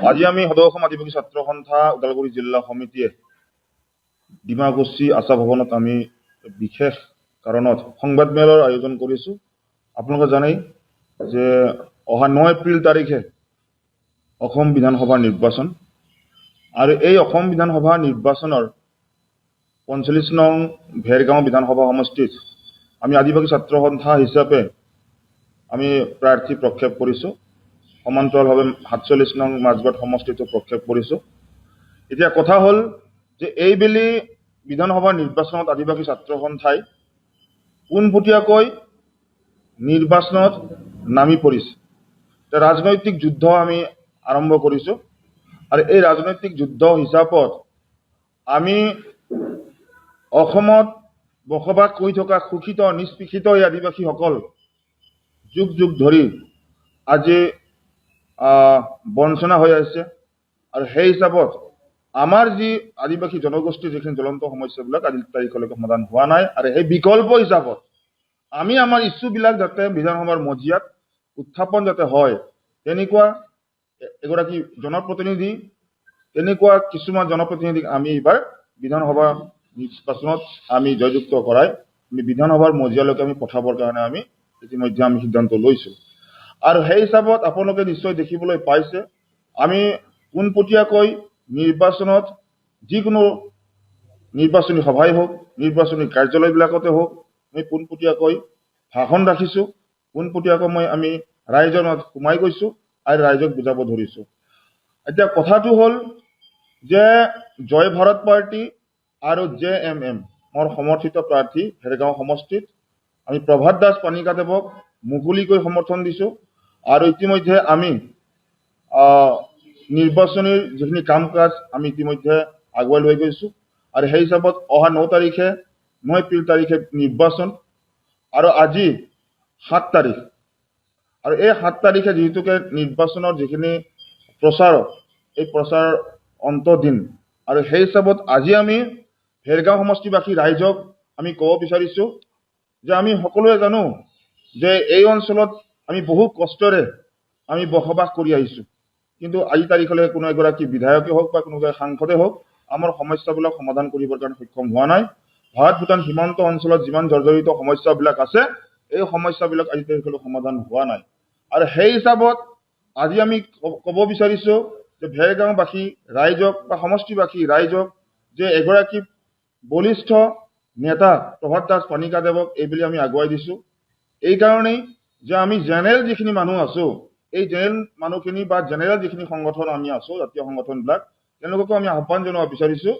আজি আমি সদৌ আদিবাসী ছাত্ৰ সন্থা ওদালগুৰি জিলা সমিতিয়ে ডিমাকুচি আশা ভৱনত আমি বিশেষ কাৰণত সংবাদমেলৰ আয়োজন কৰিছো। আপোনালোকে জানেই যে অহা 9 এপ্ৰিল তাৰিখে অসম বিধানসভা নিৰ্বাচন, আৰু এই অসম বিধানসভা নিৰ্বাচনৰ 45 নং ভেৰগাঁও বিধানসভা সমষ্টিত আমি আদিবাসী ছাত্ৰ সন্থা হিচাপে আমি প্ৰাৰ্থী প্ৰক্ষেপ কৰিছো। সমান্তৰালভাৱে 47 নং মাজবাট সমষ্টিটো প্ৰক্ষেপ কৰিছো। এতিয়া কথা হ'ল যে এইবেলি বিধানসভা নিৰ্বাচনত আদিবাসী ছাত্ৰ সন্থাই পোনপটীয়াকৈ নিৰ্বাচনত নামি পৰিছে। ৰাজনৈতিক যুদ্ধ আমি আৰম্ভ কৰিছো, আৰু এই ৰাজনৈতিক যুদ্ধ হিচাপত আমি অসমত বসবাস কৰি থকা শোষিত নিষ্পেষিত এই আদিবাসীসকল যুগ যুগ ধৰি আজি বঞ্চনা হৈ আছে, আৰু সেই হিচাপত আমাৰ যি আদিবাসী জনগোষ্ঠীৰ যিখিনি জ্বলন্ত সমস্যাবিলাক আজিৰ তাৰিখলৈকে সমাধান হোৱা নাই, আৰু সেই বিকল্প হিচাপত আমি আমাৰ ইছ্যুবিলাক যাতে বিধানসভাৰ মজিয়াত উত্থাপন যাতে হয়, তেনেকুৱা এগৰাকী জনপ্ৰতিনিধি, তেনেকুৱা কিছুমান জনপ্ৰতিনিধিক আমি এইবাৰ বিধানসভা নিৰ্বাচনত আমি জয়যুক্ত কৰাই আমি বিধানসভাৰ মজিয়ালৈকে আমি পঠাবৰ কাৰণে আমি ইতিমধ্যে আমি সিদ্ধান্ত লৈছো। আৰু সেই হিচাপত আপোনালোকে নিশ্চয় দেখিবলৈ পাইছে আমি পোনপটীয়াকৈ নিৰ্বাচনত যিকোনো নিৰ্বাচনী সভাই হওক, নিৰ্বাচনী কাৰ্যালয়বিলাকতে হওক, আমি পোনপটীয়াকৈ ভাষণ ৰাখিছো, পোনপটীয়াকৈ আমি ৰাইজৰ মাজত সোমাই গৈছো আৰু ৰাইজক বুজাব ধৰিছো। এতিয়া কথাটো হ'ল যে জয় ভাৰত পাৰ্টি আৰু JMM মোৰ সমৰ্থিত প্ৰাৰ্থী ভেৰগাঁও সমষ্টিত আমি প্ৰভাত দাস পানিকাদেৱক মুকলিকৈ সমৰ্থন দিছো, আৰু ইতিমধ্যে আমি নিৰ্বাচনীৰ যিখিনি কাম কাজ আমি ইতিমধ্যে আগুৱাই লৈ গৈছো। আৰু সেই হিচাপত অহা 9 এপ্ৰিল তাৰিখে নিৰ্বাচন, আৰু আজি 7 তাৰিখ, আৰু এই 7 তাৰিখে যিহেতুকে নিৰ্বাচনৰ যিখিনি প্ৰচাৰ, এই প্ৰচাৰ অন্ত দিন, আৰু সেই হিচাপত আজি আমি ভেৰগাঁও সমষ্টিবাসী ৰাইজক আমি ক'ব বিচাৰিছো যে আমি সকলোৱে জানো যে এই অঞ্চলত আমি বহু কষ্টৰে আমি বসবাস কৰি আহিছো, কিন্তু আজি তাৰিখলৈ কোনো এগৰাকী বিধায়কে হওক বা কোনো সাংসদে হওক আমাৰ সমস্যাবিলাক সমাধান কৰিবৰ কাৰণে সক্ষম হোৱা নাই। ভাৰত ভূটান সীমান্ত অঞ্চলত যিমান জৰ্জৰিত সমস্যাবিলাক আছে, এই সমস্যাবিলাক আজি তাৰিখলৈ সমাধান হোৱা নাই। আৰু সেই হিচাপত আজি আমি ক'ব বিচাৰিছো যে ভেৰগাঁওবাসী ৰাইজক বা সমষ্টিবাসী ৰাইজক যে এগৰাকী বলিষ্ঠ নেতা প্ৰভাত দাস পানিকাদেৱক এইবুলি আমি আগুৱাই দিছো। এই কাৰণেই যে আমি জেনেৰেল যিখিনি মানুহ আছো, এই জেনেৰেল মানুহখিনি বা জেনেৰেল যিখিনি সংগঠন আমি আছো, জাতীয় সংগঠনবিলাক, তেওঁলোককো আমি আহ্বান জনাব বিচাৰিছো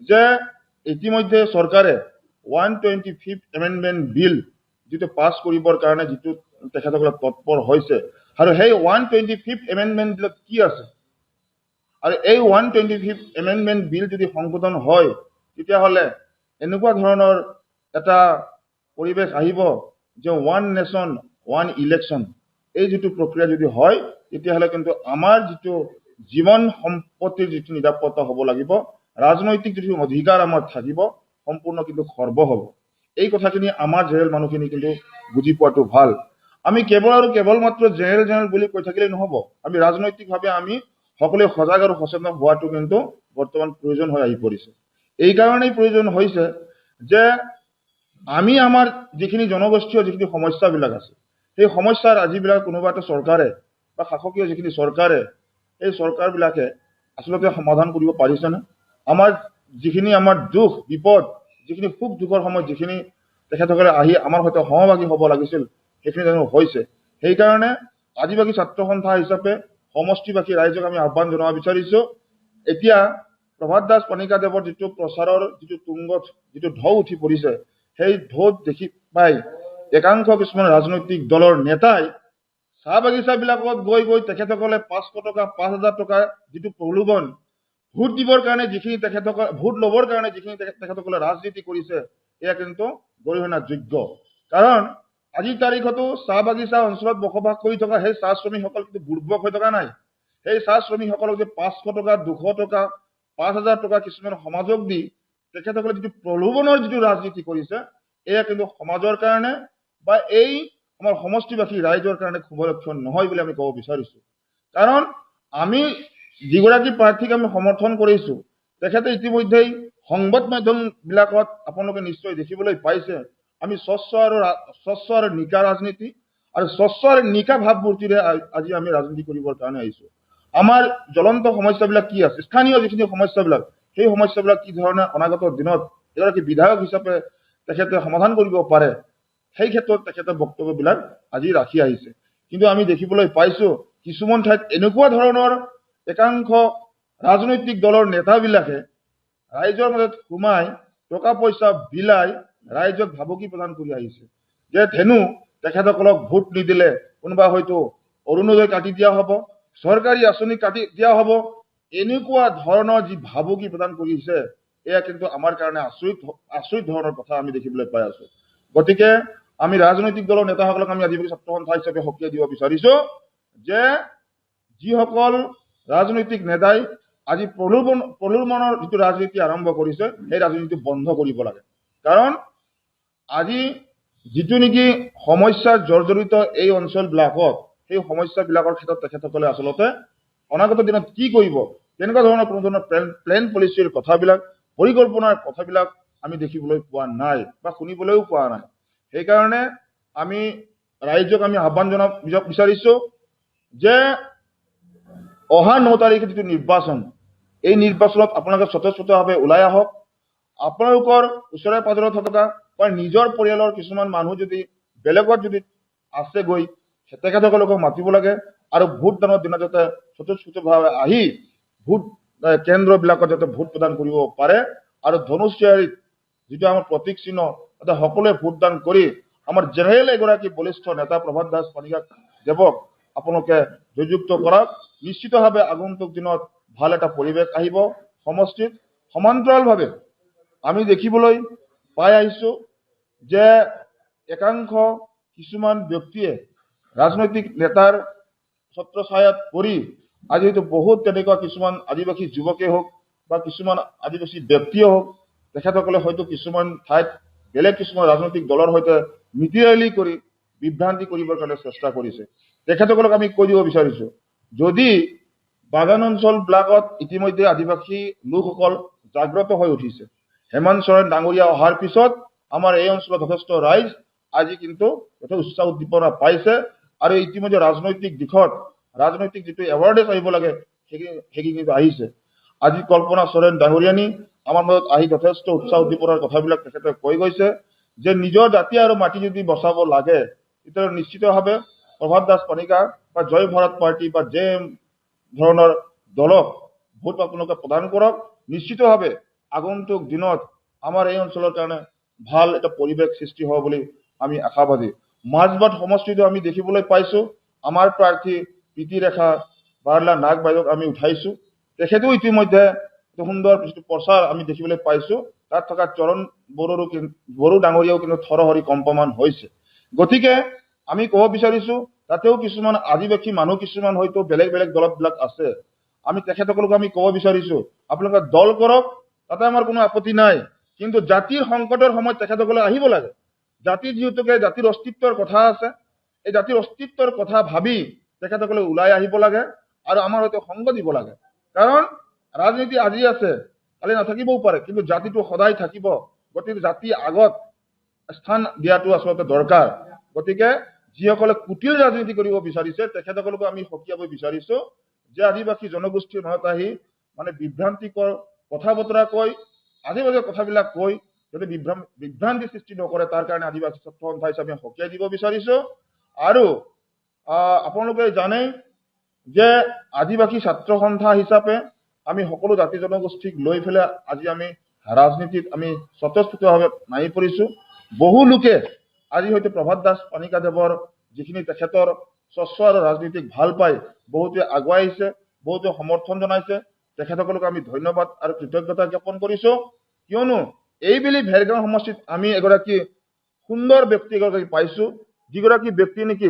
যে ইতিমধ্যে চৰকাৰে 125th এমেণ্ডমেণ্ট বিল যিটো পাছ কৰিবৰ কাৰণে যিটো তেখেতসকলে তৎপৰ হৈছে, আৰু সেই 125th এমেণ্ডমেণ্ট বিলত কি আছে, আৰু এই 125th এমেণ্ডমেণ্ট বিল যদি সংশোধন হয় তেতিয়াহ'লে এনেকুৱা ধৰণৰ এটা পৰিৱেশ আহিব যে 1 নেশ্যন 1 ইলেকশ্যন, এই যিটো প্ৰক্ৰিয়া যদি হয় তেতিয়াহ'লে কিন্তু আমাৰ যিটো জীৱন সম্পত্তিৰ যিটো নিৰাপত্তা হ'ব লাগিব, ৰাজনৈতিক যিটো অধিকাৰ আমাৰ থাকিব, সম্পূৰ্ণ কিন্তু খৰ্ব হ'ব। এই কথাখিনি আমাৰ জেনেৰেল মানুহখিনি কিন্তু বুজি পোৱাটো ভাল। আমি কেৱল মাত্ৰ জেনেৰেল বুলি কৈ থাকিলে নহ'ব, আমি ৰাজনৈতিকভাৱে আমি সকলোৱে সজাগ আৰু সচেতন হোৱাটো কিন্তু বৰ্তমান প্ৰয়োজন হৈ আহি পৰিছে। এই কাৰণেই প্ৰয়োজন হৈছে যে আমি আমাৰ যিখিনি জনগোষ্ঠীয় যিখিনি সমস্যাবিলাক আছে, সেই সমস্যাৰ আজিবিলাক কোনোবা এটা চৰকাৰে বা শাসকীয় যিখিনি চৰকাৰে, এই চৰকাৰবিলাকে আচলতে সমাধান কৰিব পাৰিছেনে? আমাৰ যিখিনি আমাৰ দুখ বিপদ, যিখিনি সুখ দুখৰ সময়ত যিখিনি তেখেতসকলে আহি আমাৰ সৈতে সহভাগী হ'ব লাগিছিল, সেইখিনি জানো হৈছে? সেইকাৰণে আদিবাসী ছাত্ৰ সন্থা হিচাপে সমষ্টিবাসী ৰাইজক আমি আহ্বান জনাব বিচাৰিছো, এতিয়া প্ৰভাত দাস পানিকাদেৱৰ যিটো প্ৰচাৰৰ যিটো তুংগত যিটো ঢৌ উঠি পৰিছে, সেই ঢৌত দেখি পাই একাংশ কিছুমান ৰাজনৈতিক দলৰ নেতাই চাহ বাগিচাবিলাকত গৈ তেখেতসকলে 500 টকা 5000 টকা যিটো প্ৰলোভন, ভোট দিবৰ কাৰণে যিখিনি তেখেতসকলে ভোট ল'বৰ কাৰণে যিখিনি তেখেতসকলে ৰাজনীতি কৰিছে, এয়া কিন্তু গৰিহণাৰ যোগ্য। কাৰণ আজিৰ তাৰিখতো চাহ বাগিচা অঞ্চলত বসবাস কৰি থকা সেই চাহ শ্ৰমিকসকল কিন্তু বুৰ্বক হৈ থকা নাই। সেই চাহ শ্ৰমিকসকলক যে 500 টকা 200 টকা 5000 টকা কিছুমান সমাজক দি তেখেতসকলে যিটো প্ৰলোভনৰ যিটো ৰাজনীতি কৰিছে, এয়া কিন্তু সমাজৰ কাৰণে বা এই আমাৰ সমষ্টিবাসী ৰাইজৰ কাৰণে শুভ লক্ষণ নহয় বুলি আমি ক'ব বিচাৰিছো। কাৰণ আমি যিগৰাকী প্ৰাৰ্থীক আমি সমৰ্থন কৰিছো তেখেতে ইতিমধ্যেই সংবাদ মাধ্যম বিলাকত আপোনালোকে নিশ্চয় দেখিবলৈ পাইছে আমি স্বচ্ছ আৰু নিকা ৰাজনীতি আৰু স্বচ্ছ আৰু নিকা ভাৱমূৰ্তিৰে আজি আমি ৰাজনীতি কৰিবৰ কাৰণে আহিছো। আমাৰ জ্বলন্ত সমস্যাবিলাক কি আছে, স্থানীয় যিখিনি সমস্যাবিলাক, সেই সমস্যাবিলাক কি ধৰণে অনাগত দিনত এগৰাকী বিধায়ক হিচাপে তেখেতে সমাধান কৰিব পাৰে, সেই ক্ষেত্ৰত তেখেতে বক্তব্যবিলাক আজি ৰাখি আহিছে। কিন্তু আমি দেখিবলৈ পাইছো কিছুমান ঠাইত এনেকুৱা ধৰণৰ একাংশ ৰাজনৈতিক দলৰ নেতাবিলাকে ৰাইজৰ মাজত সোমাই টকা পইচা বিলাই ৰাইজক ভাবুকি প্ৰদান কৰি আহিছে যে ধেনু তেখেতসকলক ভোট নিদিলে কোনোবা হয়তো অৰুণোদয় কাটি দিয়া হ'ব, চৰকাৰী আঁচনি কাটি দিয়া হ'ব, এনেকুৱা ধৰণৰ যি ভাবুকি প্ৰদান কৰিছে এয়া কিন্তু আমাৰ কাৰণে আচৰিত ধৰণৰ কথা আমি দেখিবলৈ পাই আছো। গতিকে আমি ৰাজনৈতিক দলৰ নেতাসকলক আমি আদিবাসী ছাত্ৰ সন্থা হিচাপে সকীয়াই দিব বিচাৰিছো যে যিসকল ৰাজনৈতিক নেতাই আজি প্ৰলোভনৰ যিটো ৰাজনীতি আৰম্ভ কৰিছে সেই ৰাজনীতি বন্ধ কৰিব লাগে। কাৰণ আজি যিটো নেকি সমস্যাত জৰ্জৰিত এই অঞ্চলবিলাকত সেই সমস্যাবিলাকৰ ক্ষেত্ৰত তেখেতসকলে আচলতে অনাগত দিনত কি কৰিব, তেনেকুৱা ধৰণৰ কোনো ধৰণৰ প্লেন পলিচিৰ কথাবিলাক, পৰিকল্পনাৰ কথাবিলাক আমি দেখিবলৈ পোৱা নাই বা শুনিবলৈও পোৱা নাই। সেইকাৰণে আমি ৰাইজক আমি আহ্বান জনাব বিচাৰিছো যে অহা 9 তাৰিখে যিটো নিৰ্বাচন, এই নিৰ্বাচনত আপোনালোকে স্বতঃস্ফূৰ্তভাৱে ওলাই আহক। আপোনালোকৰ ওচৰে পাজৰে থকা বা নিজৰ পৰিয়ালৰ কিছুমান মানুহ যদি বেলেগত যদি আছে গৈ তেখেতসকলক মাতিব লাগে আৰু ভোটদানৰ দিনা যাতে স্বতঃস্ফূৰ্তভাৱে আহি ভোট কেন্দ্ৰবিলাকত যাতে ভোট প্ৰদান কৰিব পাৰে আৰু ধনুচিয়াৰীত যিটো আমাৰ প্ৰতীক চিহ্ন তাতে সকলোৱে ভোটদান কৰি আমাৰ জেনেৰেল এগৰাকী বলিষ্ঠ নেতা প্ৰভাত দাস পানিকা দেৱক আপোনালোকে জয়যুক্ত কৰক। নিশ্চিতভাৱে আগন্তুক দিনত ভাল এটা পৰিৱেশ আহিব সমষ্টিত। সমান্তৰালভাৱে আমি দেখিবলৈ পাই আহিছো যে একাংশ কিছুমান ব্যক্তিয়ে ৰাজনৈতিক নেতাৰ ছত্ৰছায়াত পৰি আজি হয়তো বহুত তেনেকুৱা কিছুমান আদিবাসী যুৱকে হওক বা কিছুমান আদিবাসী ব্যক্তিয়ে হওক তেখেতসকলে হয়তো কিছুমান ঠাইত বেলেগ কিছুমান ৰাজনৈতিক দলৰ সৈতে মিতিৰালি কৰি বিভ্ৰান্তি কৰিবৰ কাৰণে চেষ্টা কৰিছে। তেখেতসকলক আমি কৈ দিব বিচাৰিছো, যদি বাগান অঞ্চলবিলাকত ইতিমধ্যে আদিবাসী লোকসকল জাগ্ৰত হৈ উঠিছে, হেমন্ত সোৰেন ডাঙৰীয়া অহাৰ পিছত আমাৰ এই অঞ্চলত যথেষ্ট ৰাইজ আজি কিন্তু যথেষ্ট উৎসাহ উদ্দীপনা পাইছে আৰু ইতিমধ্যে ৰাজনৈতিক দিশত ৰাজনৈতিক যিটো এৱাৰনেছ আহিব লাগে সেইখিনি কিন্তু আহিছে। আজি কল্পনা সোৰেন ডাঙৰীয়ানী আমাৰ মাজত আহি যথেষ্ট উৎসাহ উদ্দীপনাৰ কথাবিলাক তেখেতে কৈ গৈছে যে নিজৰ জাতি আৰু মাটি যদি বচাব লাগে তেতিয়া নিশ্চিতভাৱে প্ৰভাত দাস পানিকা বা জয় ভাৰত পাৰ্টি বা জেএম ধৰণৰ দলক ভোট আপোনালোকে প্ৰদান কৰক। নিশ্চিতভাৱে আগন্তুক দিনত আমাৰ এই অঞ্চলৰ কাৰণে ভাল এটা পৰিৱেশ সৃষ্টি হ'ব বুলি আমি আশাবাদী। মাজবাট সমষ্টিটো আমি দেখিবলৈ পাইছো আমাৰ প্ৰাৰ্থী প্ৰীতিৰেখা বাৰলা নাগ বাইদেউক আমি উঠাইছো, তেখেতেও ইতিমধ্যে সুন্দৰ প্ৰচাৰ আমি দেখিবলৈ পাইছো। তাত থকা চৰণ বড়ো ডাঙৰীয়াও কিন্তু থৰহৰি কম্পমান হৈছে। গতিকে আমি ক'ব বিচাৰিছো তাতেও কিছুমান আদিবাসী মানুহ কিছুমান হয়তো বেলেগ বেলেগ দলবিলাক আছে, আমি তেখেতসকলক আমি ক'ব বিচাৰিছো আপোনালোকে দল কৰক, তাতে আমাৰ কোনো আপত্তি নাই, কিন্তু জাতিৰ সংকটৰ সময়ত তেখেতসকলে আহিব লাগে। জাতিৰ যিহেতুকে জাতিৰ অস্তিত্বৰ কথা আছে, এই জাতিৰ অস্তিত্বৰ কথা ভাবি তেখেতসকলে ওলাই আহিব লাগে আৰু আমাৰ হয়তো সংগ দিব লাগে। কাৰণ ৰাজনীতি আজি আছে কালি নাথাকিবও পাৰে, কিন্তু জাতিটো সদায় থাকিব। গতিকে জাতি আগত স্থান দিয়াটো আচলতে দৰকাৰ। গতিকে যিসকলে কুটিল ৰাজনীতি কৰিব বিচাৰিছে তেখেতসকলকো আমি সকীয়াব বিচাৰিছো যে আদিবাসী জনগোষ্ঠীৰ মাজত আহি মানে বিভ্ৰান্তিকৰ কথা বতৰা কৈ আজে বাজে কথাবিলাক কৈ যাতে বিভ্ৰান্তি সৃষ্টি নকৰে তাৰ কাৰণে আদিবাসী ছাত্ৰ সন্থা হিচাপে সকীয়াই দিব বিচাৰিছো। আৰু আপোনালোকে জানে যে আদিবাসী ছাত্ৰ সন্থা হিচাপে আমি সকলো জাতি জনগোষ্ঠীক লৈ পেলাই আজি আমি ৰাজনীতিত আমি স্বতঃস্ফূৰ্তভাৱে নামি পৰিছো। বহু লোকে আজি হয়তো প্ৰভাত দাস পানিকা দেৱৰ যিখিনি তেখেতৰ স্বচ্ছ আৰু ৰাজনীতিক ভাল পায় বহুতে আগুৱাই আহিছে, বহুতে সমৰ্থন জনাইছে। তেখেতসকলক আমি ধন্যবাদ আৰু কৃতজ্ঞতা জ্ঞাপন কৰিছো, কিয়নো এইবেলি ভেৰগাঁও সমষ্টিত আমি এগৰাকী সুন্দৰ ব্যক্তি এগৰাকী পাইছো, যিগৰাকী ব্যক্তি নেকি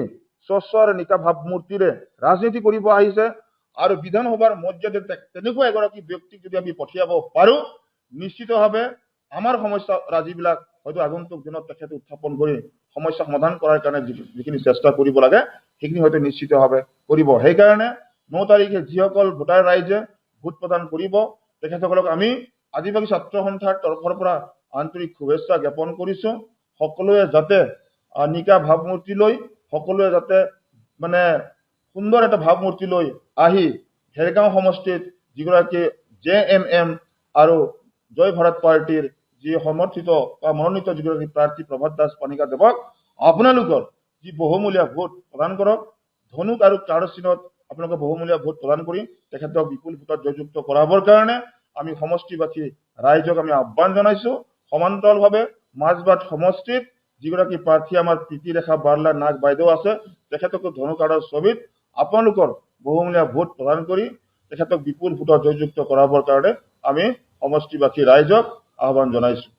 স্বচ্ছ আৰু নিকা ভাৱমূৰ্তিৰে ৰাজনীতি কৰিব আহিছে আৰু বিধানসভাৰ মৰ্যাদাত তেনেকুৱা এগৰাকী ব্যক্তিক যদি আমি পঠিয়াব পাৰো নিশ্চিতভাৱে আমাৰ সমস্যা ৰাজিবিলাক হয়তো আগন্তুক দিনত তেখেতে উত্থাপন কৰি সমস্যা সমাধান কৰাৰ কাৰণে যিখিনি চেষ্টা কৰিব লাগে সেইখিনি হয়তো নিশ্চিতভাৱে কৰিব। সেইকাৰণে 9 তাৰিখে যিসকল ভোটাৰ ৰাইজে ভোট প্ৰদান কৰিব তেখেতসকলক আমি আদিবাসী ছাত্ৰ সন্থাৰ তৰফৰ পৰা আন্তৰিক শুভেচ্ছা জ্ঞাপন কৰিছো। সকলোৱে যাতে নিকা ভাৱমূৰ্তি লৈ সকলোৱে যাতে মানে সুন্দৰ এটা ভাৱমূৰ্তি লৈ আহি ভেৰগাঁও সমষ্টিত যিগৰাকী JMM আৰু জয় ভাৰত পাৰ্টিৰ যি সমৰ্থিত বা মনোনীত যিগৰাকী প্ৰাৰ্থী প্ৰভাত দাস পানিকাদেৱক আপোনালোকৰ যি বহুমূলীয়া ভোট প্ৰদান কৰক। ধনুক আৰু কাঁড়ৰ চিনত আপোনালোকে বহুমূলীয়া ভোট প্ৰদান কৰি তেখেতক বিপুল ভোটত জয়যুক্ত কৰাবৰ কাৰণে আমি সমষ্টিবাসী ৰাইজক আমি আহ্বান জনাইছো। সমান্তৰালভাৱে মাজবাট সমষ্টিত যিগৰাকী প্ৰাৰ্থী আমাৰ প্ৰীতিৰেখা বাৰ্লা নাগ বাইদেউ আছে তেখেতকো ধনুক কাঁড়ৰ ছবিত আপোনালোকৰ বহুমূলীয়া ভোট প্ৰদান কৰি তেখেতক বিপুল ভোটত জয়যুক্ত কৰাবৰ কাৰণে আমি সমষ্টিবাসী ৰাইজক আহ্বান জনাইছো।